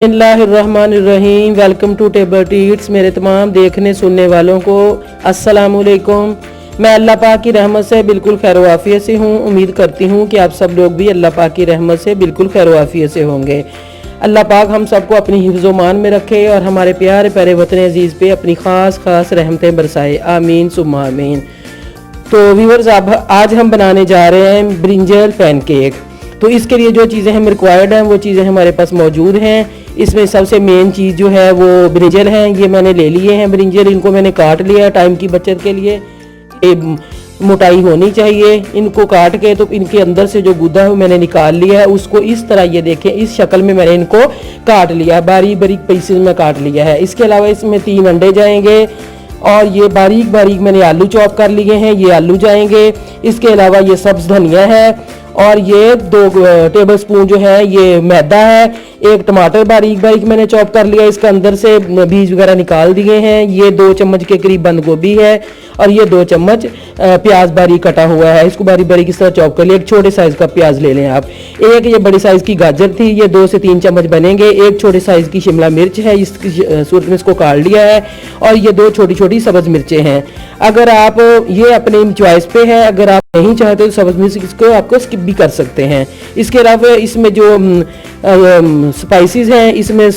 बिस्मिल्लाहिर्रहमानिर्रहीम। Welcome to table teats. मेरे तमाम देखने सुनने वालों को अस्सलामुअलैकुम। मैं अल्लाह पाक की रहमत से बिल्कुल खैर वाफियत से हूँ। उम्मीद करती हूँ कि आप सब लोग भी अल्लाह पाक की रहमत से बिल्कुल खैर वाफियत से होंगे। अल्लाह पाक हम सबको अपनी हिफ्ज़ मान में रखे और हमारे प्यारे प्यारे वतन अजीज़ पे अपनी ख़ास ख़ास रहमतें बरसाए। आमीन सुम्मा आमीन। तो व्यूअर्स, अब आज हम बनाने जा रहे हैं ब्रिंजल पैनकेक। तो इसके लिए जो चीज़ें हम रिक्वायर्ड हैं वो चीज़ें हमारे पास मौजूद हैं। इसमें सबसे मेन चीज़ जो है वो ब्रिंजल हैं। ये मैंने ले लिए हैं ब्रिंजल, इनको मैंने काट लिया टाइम की बचत के लिए। ये मोटाई होनी चाहिए। इनको काट के तो इनके अंदर से जो गुदा है वो मैंने निकाल लिया है। उसको इस तरह, ये देखें, इस शक्ल में मैंने इनको काट लिया, बारीक बारीक पीसेस में काट लिया है। इसके अलावा इसमें 3 अंडे जाएंगे और ये बारीक बारीक मैंने आलू चॉप कर लिए हैं, ये आलू जाएंगे। इसके अलावा ये सब्ज़ धनिया है और ये 2 टेबल स्पून जो है ये मैदा है। एक टमाटर बारीक बारीक मैंने चॉप कर लिया, इसके अंदर से बीज वगैरह निकाल दिए हैं। ये 2 चम्मच के करीब बंद गोभी है और ये 2 चम्मच प्याज बारीक कटा हुआ है। इसको बारीक बारीक इस तरह चॉप कर लिया। एक छोटे साइज़ का प्याज ले लें आप। एक ये बड़ी साइज़ की गाजर थी, ये 2 से 3 चम्मच बनेंगे। एक छोटे साइज़ की शिमला मिर्च है, इसकी सूरत में इसको काट लिया है। और ये 2 छोटी छोटी सब्ज़ मिर्चें हैं। अगर आप, ये अपने चॉइस पे है, अगर आप नहीं चाहते तो सब्ज़ मिर्च इसको आपको स्किप भी कर सकते हैं। इसके अलावा इसमें जो स्पाइसेस हैं, इसमें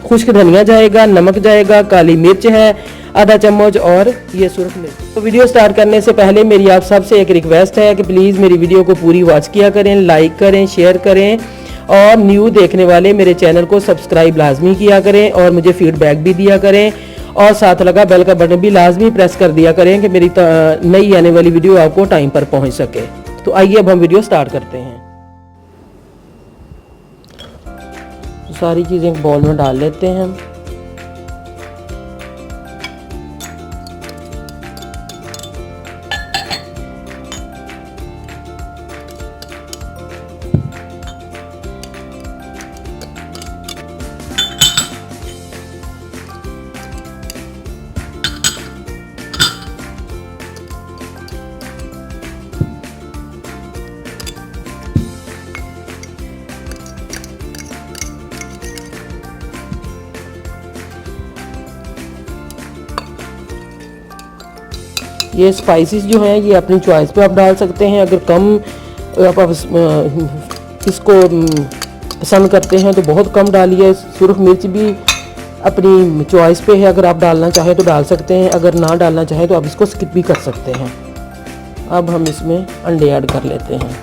खुश्क धनिया जाएगा, नमक जाएगा, काली मिर्च है आधा चम्मच और ये सुरख मिर्च। तो वीडियो स्टार्ट करने से पहले मेरी आप सबसे एक रिक्वेस्ट है कि प्लीज़ मेरी वीडियो को पूरी वॉच किया करें, लाइक करें, शेयर करें और न्यू देखने वाले मेरे चैनल को सब्सक्राइब लाजमी किया करें और मुझे फीडबैक भी दिया करें और साथ लगा बेल का बटन भी लाजमी प्रेस कर दिया करें कि मेरी नई आने वाली वीडियो आपको टाइम पर पहुंच सके। तो आइए अब हम वीडियो स्टार्ट करते हैं। तो सारी चीज़ें एक बाउल में डाल लेते हैं हम। ये स्पाइसेस जो हैं ये अपनी चॉइस पे आप डाल सकते हैं। अगर कम आप इसको पसंद करते हैं तो बहुत कम डालिए। सुरख मिर्च भी अपनी चॉइस पे है, अगर आप डालना चाहें तो डाल सकते हैं, अगर ना डालना चाहें तो आप इसको स्किप भी कर सकते हैं। अब हम इसमें अंडे ऐड कर लेते हैं।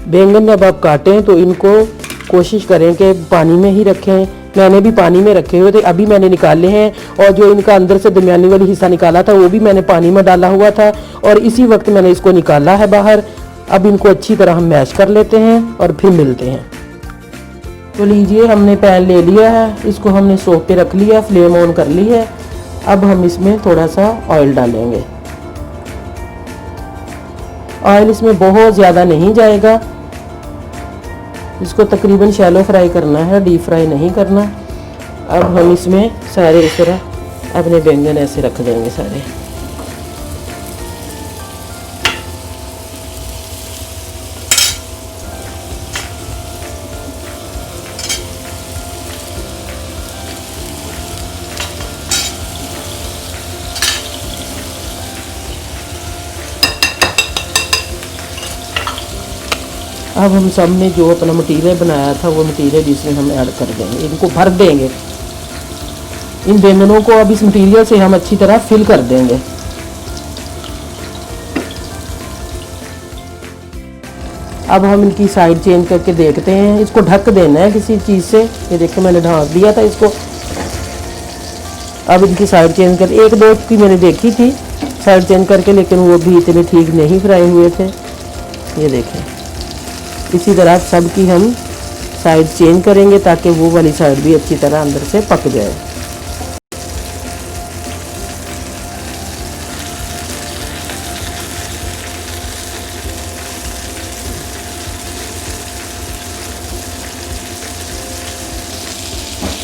बैंगन जब आप काटें तो इनको कोशिश करें कि पानी में ही रखें। मैंने भी पानी में रखे हुए थे, अभी मैंने निकाले हैं। और जो इनका अंदर से दरमियानी वाली हिस्सा निकाला था वो भी मैंने पानी में डाला हुआ था और इसी वक्त मैंने इसको निकाला है बाहर। अब इनको अच्छी तरह हम मैश कर लेते हैं और फिर मिलते हैं। तो लीजिए, हमने पैन ले लिया है, इसको हमने सोख पे रख लिया, फ्लेम ऑन कर ली है। अब हम इसमें थोड़ा सा ऑयल डालेंगे। ऑयल इसमें बहुत ज़्यादा नहीं जाएगा, इसको तकरीबन शैलो फ्राई करना है, डीप फ्राई नहीं करना। अब हम इसमें सारे इस तरह अपने बैंगन ऐसे रख देंगे सारे। अब हम सब ने जो अपना मटीरियल बनाया था वो मटीरियल इसमें हम ऐड कर देंगे, इनको भर देंगे। इन बैंगनों को अब इस मटीरियल से हम अच्छी तरह फिल कर देंगे। अब हम इनकी साइड चेंज करके देखते हैं। इसको ढक देना है किसी चीज़ से। ये देखो मैंने ढक दिया था इसको। अब इनकी साइड चेंज कर, 1-2 की मैंने देखी थी साइड चेंज करके, लेकिन वो भी इतने ठीक नहीं फ्राई हुए थे। ये देखें, इसी तरह सब की हम साइड चेंज करेंगे ताकि वो वाली साइड भी अच्छी तरह अंदर से पक जाए।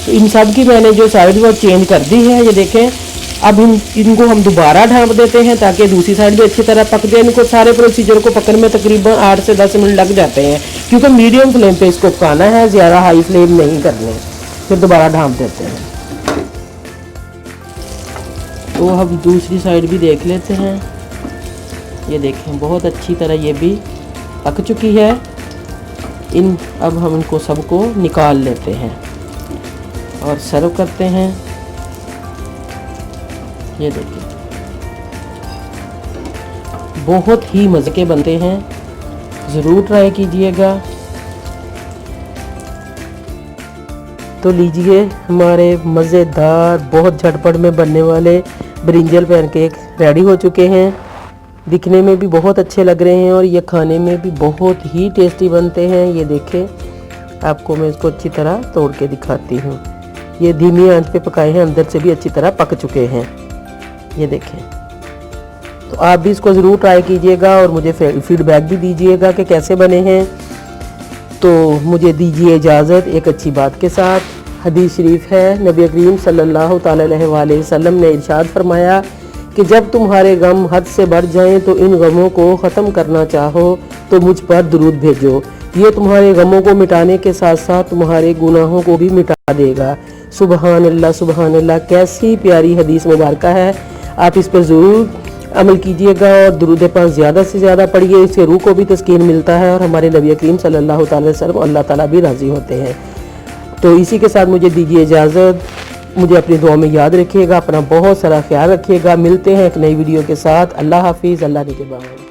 तो इन सब की मैंने जो साइड वो चेंज कर दी है, ये देखें। अब इनको हम दोबारा ढाँप देते हैं ताकि दूसरी साइड भी अच्छी तरह पक जाए। इनको सारे प्रोसीजर को पकने में तकरीबन 8 से 10 मिनट लग जाते हैं, क्योंकि मीडियम फ्लेम पे इसको पकाना है, ज़्यादा हाई फ्लेम नहीं करने। फिर दोबारा ढाँप देते हैं। तो हम दूसरी साइड भी देख लेते हैं। ये देखें बहुत अच्छी तरह ये भी पक चुकी है। अब हम इनको सबको निकाल लेते हैं और सर्व करते हैं। ये देखिए बहुत ही मज़े के बनते हैं, ज़रूर ट्राई कीजिएगा। तो लीजिए हमारे मज़ेदार बहुत झटपट में बनने वाले ब्रिंजल पैनकेक रेडी हो चुके हैं। दिखने में भी बहुत अच्छे लग रहे हैं और ये खाने में भी बहुत ही टेस्टी बनते हैं। ये देखें, आपको मैं इसको अच्छी तरह तोड़ के दिखाती हूँ। ये धीमी आंच पे पकाए हैं, अंदर से भी अच्छी तरह पक चुके हैं। ये देखें, तो आप भी इसको ज़रूर ट्राई कीजिएगा और मुझे फीडबैक भी दीजिएगा कि कैसे बने हैं। तो मुझे दीजिए इजाज़त एक अच्छी बात के साथ। हदीस शरीफ है, नबी करीम सल्लल्लाहु अलैहि वसल्लम ने इरशाद फरमाया कि जब तुम्हारे गम हद से बढ़ जाएं तो इन गमों को ख़त्म करना चाहो तो मुझ पर दुरूद भेजो। ये तुम्हारे गमों को मिटाने के साथ साथ तुम्हारे गुनाहों को भी मिटा देगा। सुबहान अल्लाह, सुबहान अल्लाह। कैसी प्यारी हदीस मुबारक है। आप इस पर ज़रूर अमल कीजिएगा और दुरूद पाक ज़्यादा से ज़्यादा पढ़िए। इससे रूह को भी तस्कीन मिलता है और हमारे नबी करीम सल्लल्लाहु अलैहि वसल्लम अल्लाह ताला भी राज़ी होते हैं। तो इसी के साथ मुझे दीजिए इजाज़त। मुझे अपनी दुआ में याद रखिएगा, अपना बहुत सारा ख्याल रखिएगा। मिलते हैं एक नई वीडियो के साथ। अल्लाह हाफिज़, अल्लाह निगहबान।